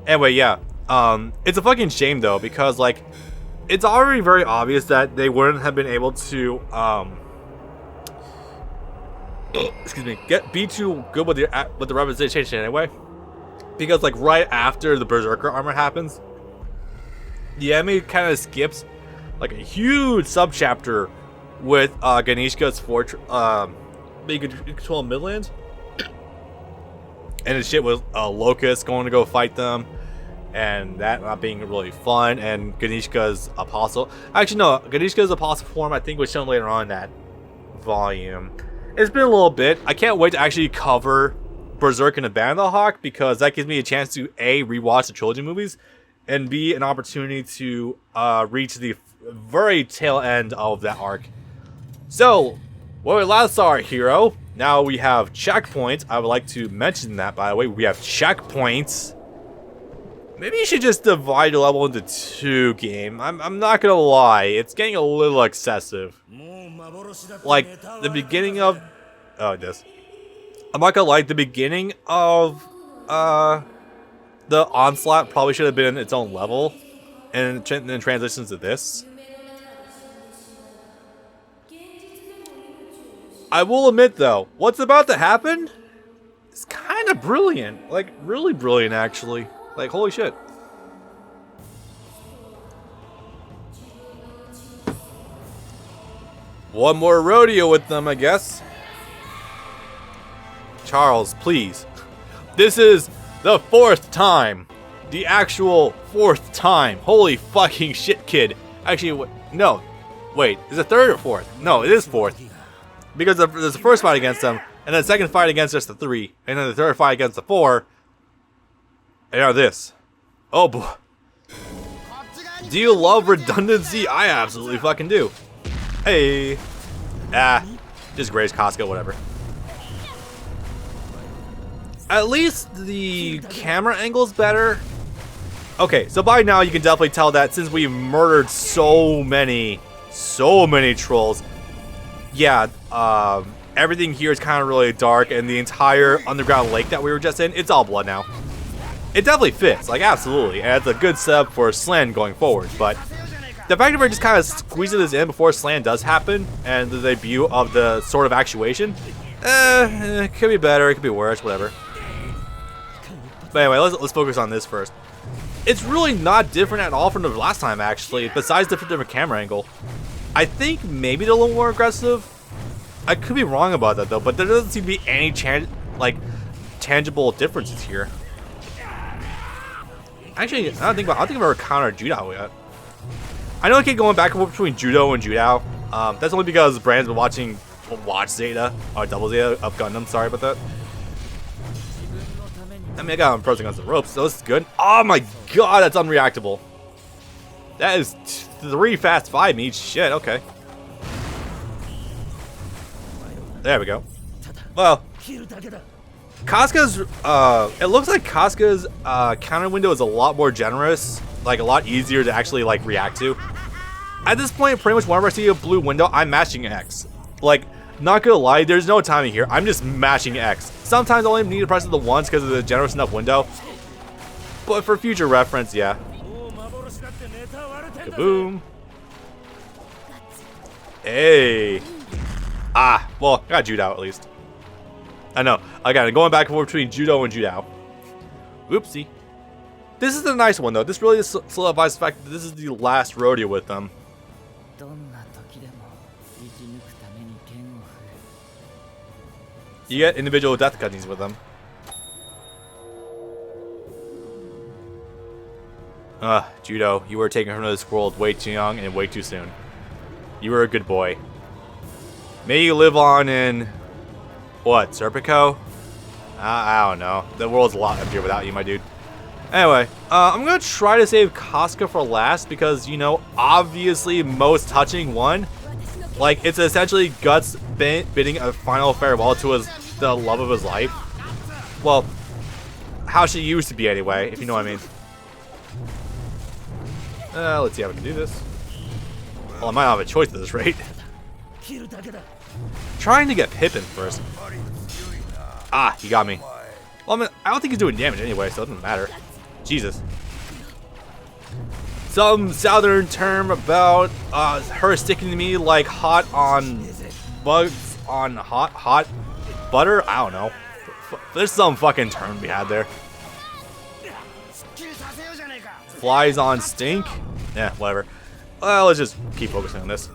Anyway, yeah. It's a fucking shame though, because like, it's already very obvious that they wouldn't have been able to, excuse me, be too good with the representation anyway. Because like right after the Berserker armor happens, the anime kind of skips like a huge subchapter with Ganishka's fortress, being in control of Midland, and his shit with Locust going to go fight them, and that not being really fun, and Ganishka's apostle. Actually, no, Ganishka's apostle form I think was shown later on in that volume. It's been a little bit. I can't wait to actually cover Berserk and Abandon the Hawk, because that gives me a chance to A, rewatch the trilogy movies, and B, an opportunity to reach the very tail end of that arc. So, when we last saw our hero, now we have checkpoints. I would like to mention that, by the way, we have checkpoints. Maybe you should just divide your level into 2, game. I'm not gonna lie, it's getting a little excessive. Like, the beginning of... Oh, this. I'm not gonna lie, the beginning of the Onslaught probably should have been its own level, and then transitions to this. I will admit though, what's about to happen is kind of brilliant. Like, really brilliant actually. Like, holy shit. One more rodeo with them, I guess. Charles, please. This is the 4th time. The actual 4th time. Holy fucking shit, kid. Actually, no. Wait, is it 3rd or 4th? No, it is 4th. Because there's the first fight against them, and then the second fight against just the 3, and then the third fight against the 4. And now this. Oh boy. Do you love redundancy? I absolutely fucking do. Hey. Just graze Costco, whatever. At least the camera angle's better. Okay, so by now you can definitely tell that since we murdered so many trolls, yeah, everything here is kind of really dark, and the entire underground lake that we were just in, it's all blood now. It definitely fits, like, absolutely, and it's a good setup for Slan going forward, but the fact that we're just kind of squeezing this in before Slan does happen, and the debut of the Sword of Actuation, it could be better, it could be worse, whatever. But anyway, let's focus on this first. It's really not different at all from the last time, actually, besides the different camera angle. I think maybe they're a little more aggressive. I could be wrong about that though, but there doesn't seem to be any tangible differences here. Actually, I don't think I've ever countered Judao yet. I know I keep going back and forth between Judo and Judao. That's only because Brand's been watching Zeta, or Double Zeta of Gundam. Sorry about that. I mean, I got him pros against the ropes, so this is good. Oh my god, that's unreactable. That is 3 fast 5 each. Shit, okay. There we go. Well, Casca's, it looks like Casca's counter window is a lot more generous, like a lot easier to actually like react to. At this point, pretty much whenever I see a blue window, I'm mashing X. Like, not gonna lie, there's no timing here. I'm just mashing X. Sometimes I only need to press it the once because of the generous enough window. But for future reference, yeah. Kaboom. Hey. Well, I got Judao at least. I know. Again, going back and forth between Judo and Judao. Oopsie. This is a nice one, though. This really solidifies the fact that this is the last rodeo with them. You get individual death cuttings with them. Judo, you were taken from this world way too young and way too soon. You were a good boy. May you live on in... what, Serpico? I don't know. The world's a lot emptier without you, my dude. Anyway, I'm gonna try to save Casca for last because, you know, obviously most touching one. Like, it's essentially Guts bidding a final farewell to the love of his life. Well, how she used to be anyway, if you know what I mean. Let's see how we can do this. Well, I might not have a choice at this rate. Trying to get Pippin first. He got me. Well, I mean, I don't think he's doing damage anyway, so it doesn't matter. Jesus. Some southern term about her sticking to me like hot on bugs on hot butter? I don't know. There's some fucking term we had there. Flies on stink? Yeah, whatever. Well, let's just keep focusing on this.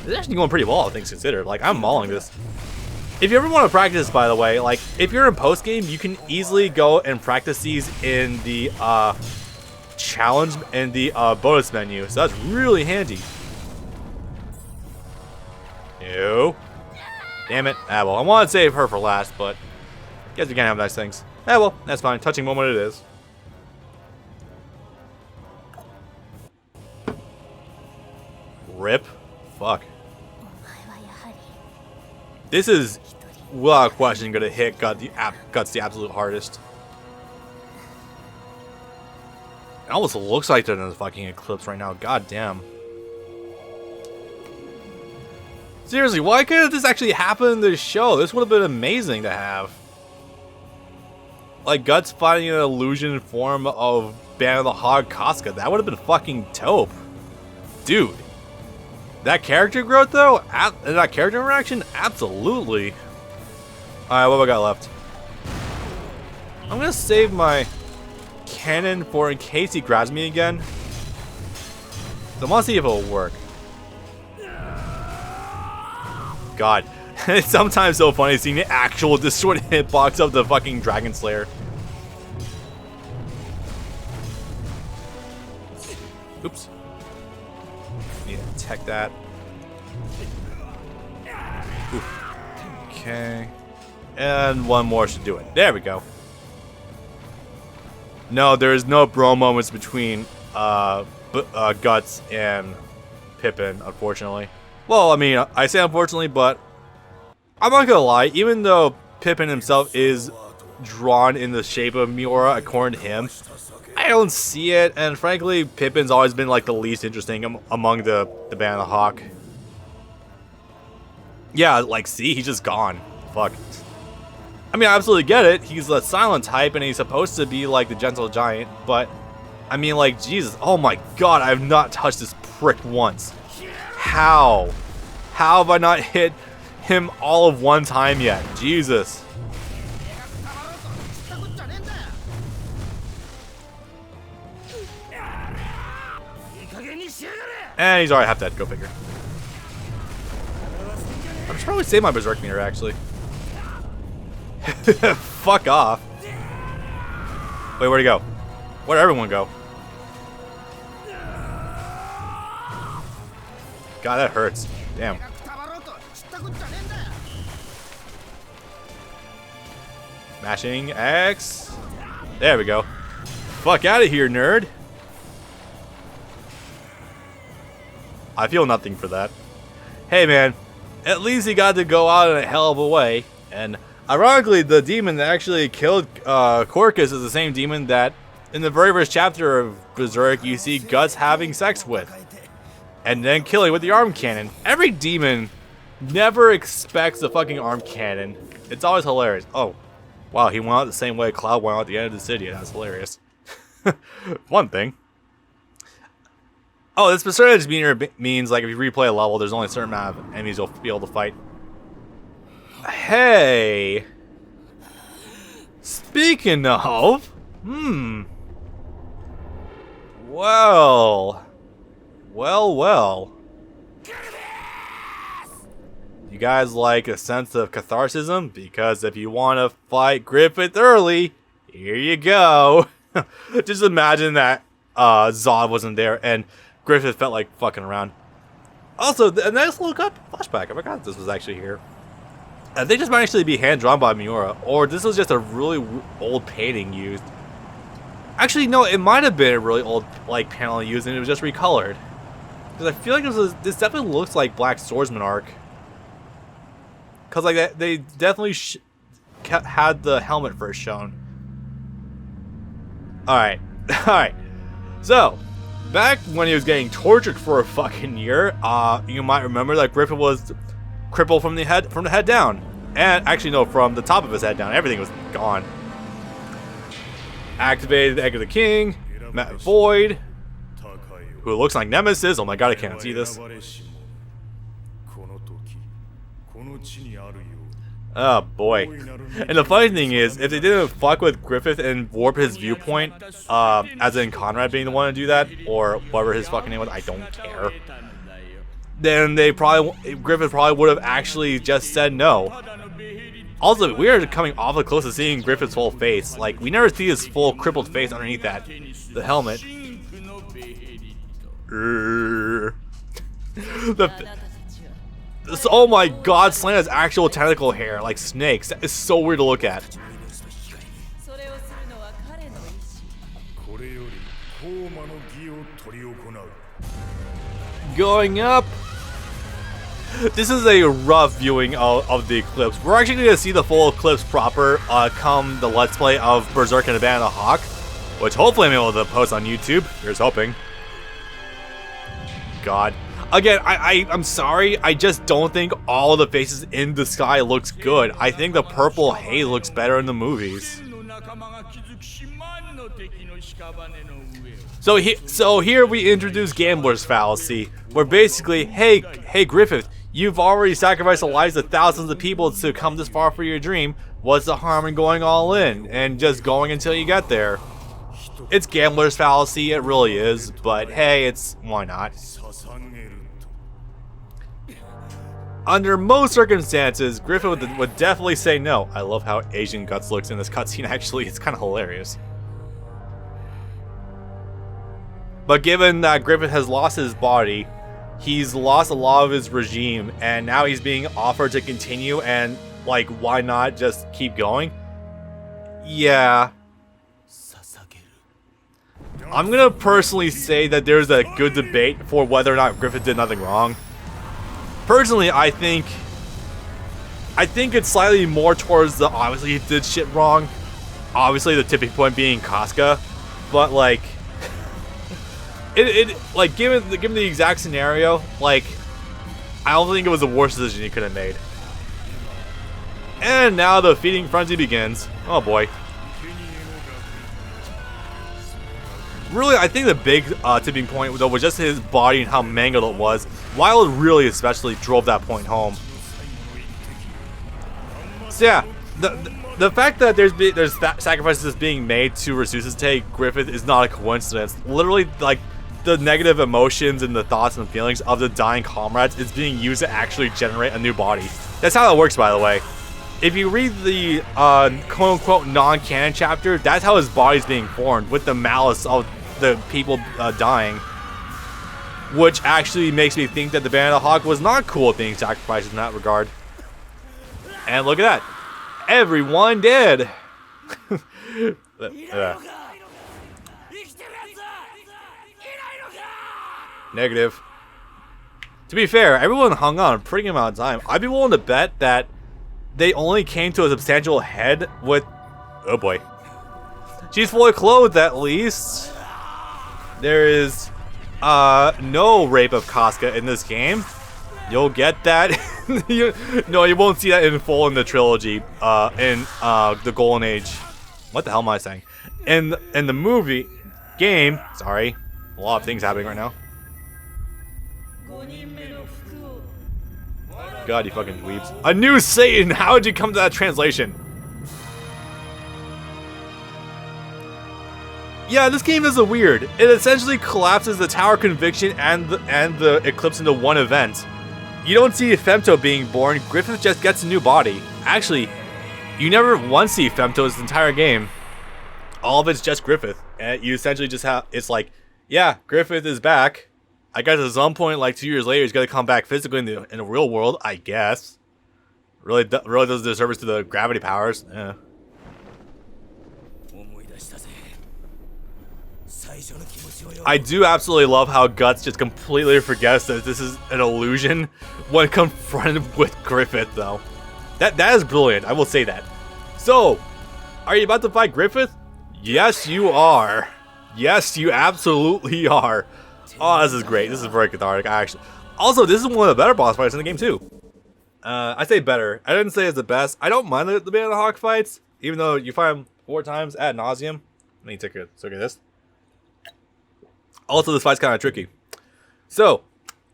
It's actually going pretty well, all things considered. Like, I'm mauling this. If you ever want to practice, by the way, like, if you're in post-game, you can easily go and practice these in the, challenge and the, bonus menu. So that's really handy. Ew. Damn it. Ah, well, I want to save her for last, but I guess we can't have nice things. Ah, well, that's fine. Touching moment it is. Rip. Fuck. This is, without question, gonna hit Guts the absolute hardest. It almost looks like they're in a fucking eclipse right now. God damn. Seriously, why couldn't this actually happen in this show? This would have been amazing to have. Like, Guts finding an illusion form of Band of the Hog Casca. That would have been fucking dope. Dude. That character growth, though? That character interaction? Absolutely. Alright, what have I got left? I'm gonna save my cannon for in case he grabs me again. So I want to see if it'll work. God. It's sometimes so funny seeing the actual distorted hitbox of the fucking Dragon Slayer. Oops. Need to tech that. Oof. Okay. And one more should do it. There we go. No, there is no bro moments between Guts and Pippin, unfortunately. Well, I mean, I say unfortunately, but I'm not gonna lie. Even though Pippin himself is drawn in the shape of Miura, according to him, I don't see it. And frankly, Pippin's always been like the least interesting among the Band of the Hawk. Yeah, like, see, he's just gone. Fuck. I mean, I absolutely get it. He's a silent type, and he's supposed to be like the gentle giant. But I mean, like, Jesus, oh my God, I have not touched this prick once. How? How have I not hit him all of one time yet? Jesus. And he's already half dead. Go figure. I should probably save my Berserk meter, actually. Fuck off. Wait, where'd he go? Where'd everyone go? God, that hurts. Damn. Mashing X. There we go. Fuck out of here, nerd. I feel nothing for that. Hey, man. At least he got to go out in a hell of a way. And ironically, the demon that actually killed Corcus is the same demon that in the very first chapter of Berserk you see Guts having sex with. And then killing with the arm cannon. Every demon never expects a fucking arm cannon. It's always hilarious. Oh, wow, he went out the same way Cloud went out at the end of the city. That's hilarious. One thing. Oh, this percentage meter means like if you replay a level, there's only a certain amount of enemies you'll be able to fight. Hey. Speaking of, well. You guys like a sense of catharsis? Because if you want to fight Griffith early, here you go. Just imagine that Zod wasn't there and Griffith felt like fucking around. Also, a nice little flashback. I forgot this was actually here. I think this might actually be hand-drawn by Miura, or this was just a really old painting used. Actually, no, it might have been a really old like panel used and it was just recolored. Because I feel like this definitely looks like Black Swordsman arc. Because like they definitely had the helmet first shown. Alright. Alright. So, back when he was getting tortured for a fucking year, you might remember that Griffith was crippled from the head down. And actually no, from the top of his head down. Everything was gone. Activated Egg of the King. Met Void. Who looks like Nemesis. Oh my god, I can't see this. Oh boy. And the funny thing is, if they didn't fuck with Griffith and warp his viewpoint, as in Conrad being the one to do that, or whatever his fucking name was, I don't care, then Griffith probably would have actually just said no. Also, we are coming awfully close to seeing Griffith's whole face. Like, we never see his full crippled face underneath the helmet. Oh my god, Slant has actual tentacle hair, like snakes. That is so weird to look at. Going up. This is a rough viewing of the eclipse. We're actually going to see the full eclipse proper come the Let's Play of Berserk and the Band of Hawk, which hopefully I'm able to post on YouTube. Here's hoping. God. Again, I'm sorry, I just don't think all the faces in the sky looks good. I think the purple haze looks better in the movies. So here we introduce Gambler's Fallacy, where basically, hey Griffith, you've already sacrificed the lives of thousands of people to come this far for your dream. What's the harm in going all in and just going until you get there? It's Gambler's Fallacy, it really is, but hey, why not? Under most circumstances, Griffith would definitely say no. I love how Asian Guts looks in this cutscene, actually. It's kind of hilarious. But given that Griffith has lost his body, he's lost a lot of his regime, and now he's being offered to continue, and, like, why not just keep going? Yeah. I'm gonna personally say that there's a good debate for whether or not Griffith did nothing wrong. Personally, I think it's slightly more towards the obviously he did shit wrong. Obviously, the tipping point being Casca, but like, like given the exact scenario, like, I don't think it was the worst decision he could have made. And now the feeding frenzy begins. Oh boy. Really, I think the big tipping point though was just his body and how mangled it was. Wild really especially drove that point home. So yeah, the fact that there's sacrifices being made to resuscitate Griffith is not a coincidence. Literally, like, the negative emotions and the thoughts and feelings of the dying comrades is being used to actually generate a new body. That's how it works, by the way. If you read the quote-unquote non-canon chapter, that's how his body's being formed, with the malice of the people dying. Which actually makes me think that the Band of Hawk was not cool with being sacrificed in that regard. And look at that. Everyone dead. Negative. To be fair, everyone hung on a pretty amount of time. I'd be willing to bet that they only came to a substantial head with... Oh boy. She's fully clothed at least. There is no rape of Casca in this game. You'll get that. No, you won't see that in full in the trilogy. In the Golden Age. What the hell am I saying? In the movie game. Sorry, a lot of things happening right now. God, you fucking dweebs. A new Satan. How did you come to that translation? Yeah, this game is weird. It essentially collapses the Tower Conviction and the Eclipse into one event. You don't see Femto being born. Griffith just gets a new body. Actually, you never once see Femto this entire game. All of it's just Griffith. And you essentially just have... It's like, yeah, Griffith is back. I guess at some point, like 2 years later, he's gonna come back physically in the real world, I guess. Really does a disservice to the gravity powers. Yeah. I do absolutely love how Guts just completely forgets that this is an illusion when confronted with Griffith, though. That is brilliant, I will say that. So, are you about to fight Griffith? Yes, you are. Yes, you absolutely are. Oh, this is great. This is very cathartic, actually. Also, this is one of the better boss fights in the game, too. I say better. I didn't say it's the best. I don't mind the Band of Hawk fights, even though you fight them 4 times ad nauseum. Let me take a look at this. Also, this fight's kind of tricky. So,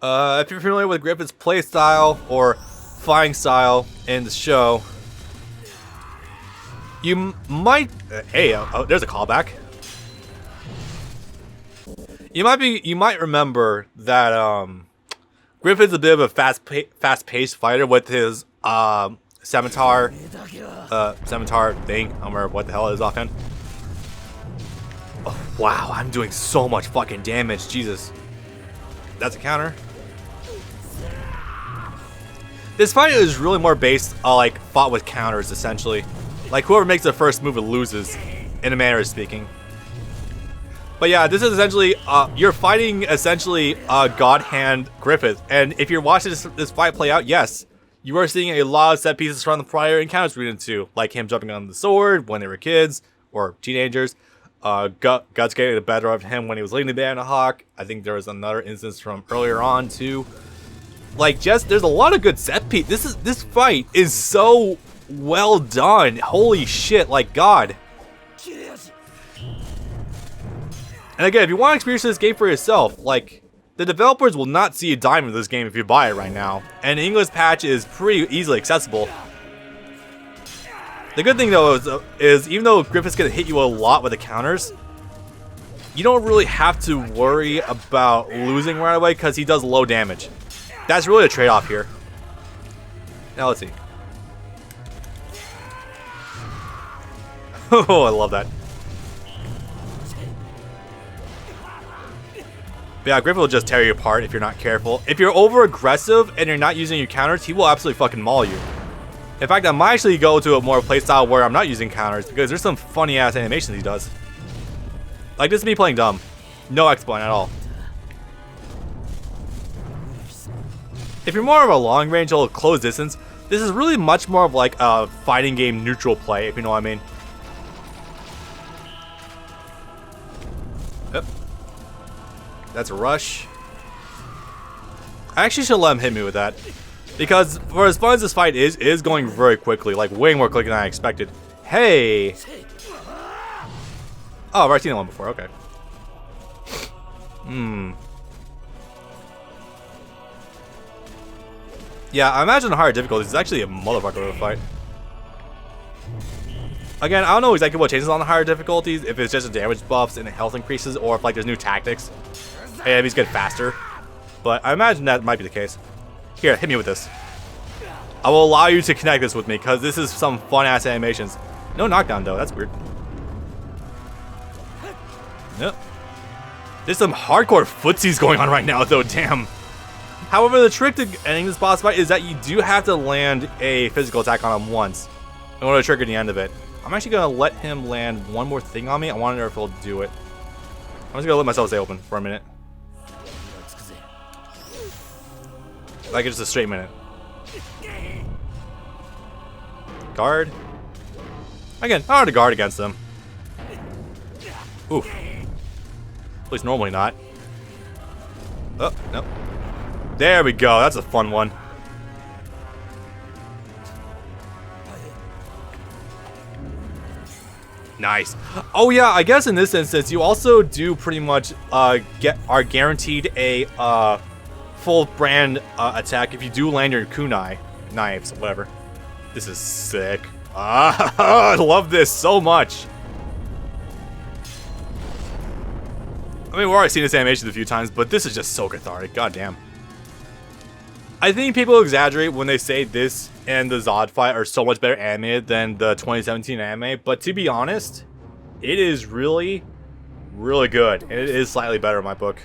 if you're familiar with Griffith's play style or fighting style in the show, you might. Hey, there's a callback. You might remember that Griffith's a bit of a fast-paced fighter with his scimitar thing. I don't remember what the hell it is offhand. Oh, wow, I'm doing so much fucking damage. Jesus. That's a counter. This fight is really more based on like fought with counters, essentially. Like whoever makes the first move loses, in a manner of speaking. But yeah, this is essentially you're fighting essentially God Hand Griffith, and if you're watching this fight play out, yes, you are seeing a lot of set pieces from the prior encounters we did too, like him jumping on the sword when they were kids or teenagers. Guts getting the better of him when he was leading the Banner Hawk. I think there was another instance from earlier on too. Like, just there's a lot of good set pieces. This fight is so well done. Holy shit! Like God. And again, if you want to experience this game for yourself, like the developers will not see a dime of this game if you buy it right now. And the English patch is pretty easily accessible. The good thing though is even though Griffith's gonna hit you a lot with the counters, you don't really have to worry about losing right away because he does low damage. That's really a trade-off here. Now let's see. Oh, I love that. But yeah, Griffith will just tear you apart if you're not careful. If you're over aggressive and you're not using your counters, he will absolutely fucking maul you. In fact, I might actually go to a more playstyle where I'm not using counters because there's some funny ass animations he does. Like this is me playing dumb. No exploit at all. If you're more of a long range or close distance, this is really much more of like a fighting game neutral play, if you know what I mean. Yep. That's a rush. I actually should let him hit me with that. Because for as fun as this fight is, it is going very quickly. Like way more quickly than I expected. Hey! Oh, I've already seen that one before, okay. Yeah, I imagine the higher difficulties is actually a motherfucker of a fight. Again, I don't know exactly what changes on the higher difficulties, if it's just the damage buffs and the health increases, or if like there's new tactics. And enemies get faster. But I imagine that might be the case. Here, hit me with this. I will allow you to connect this with me, because this is some fun-ass animations. No knockdown, though. That's weird. Yep. There's some hardcore footsies going on right now, though. Damn. However, the trick to ending this boss fight is that you do have to land a physical attack on him once in order to trigger the end of it. I'm actually going to let him land one more thing on me. I wonder if he'll do it. I'm just going to let myself stay open for a minute. Like it's just a straight minute. Guard. Again, hard to guard against them. Oof. At least normally not. Oh, no. There we go. That's a fun one. Nice. Oh yeah, I guess in this instance, you also do pretty much are guaranteed a full brand attack if you do land your kunai knives, whatever. This is sick. I love this so much. I mean, we've already seen this animation a few times, but this is just so cathartic. God damn. I think people exaggerate when they say this and the Zod fight are so much better animated than the 2017 anime, but to be honest, it is really, really good, and it is slightly better in my book.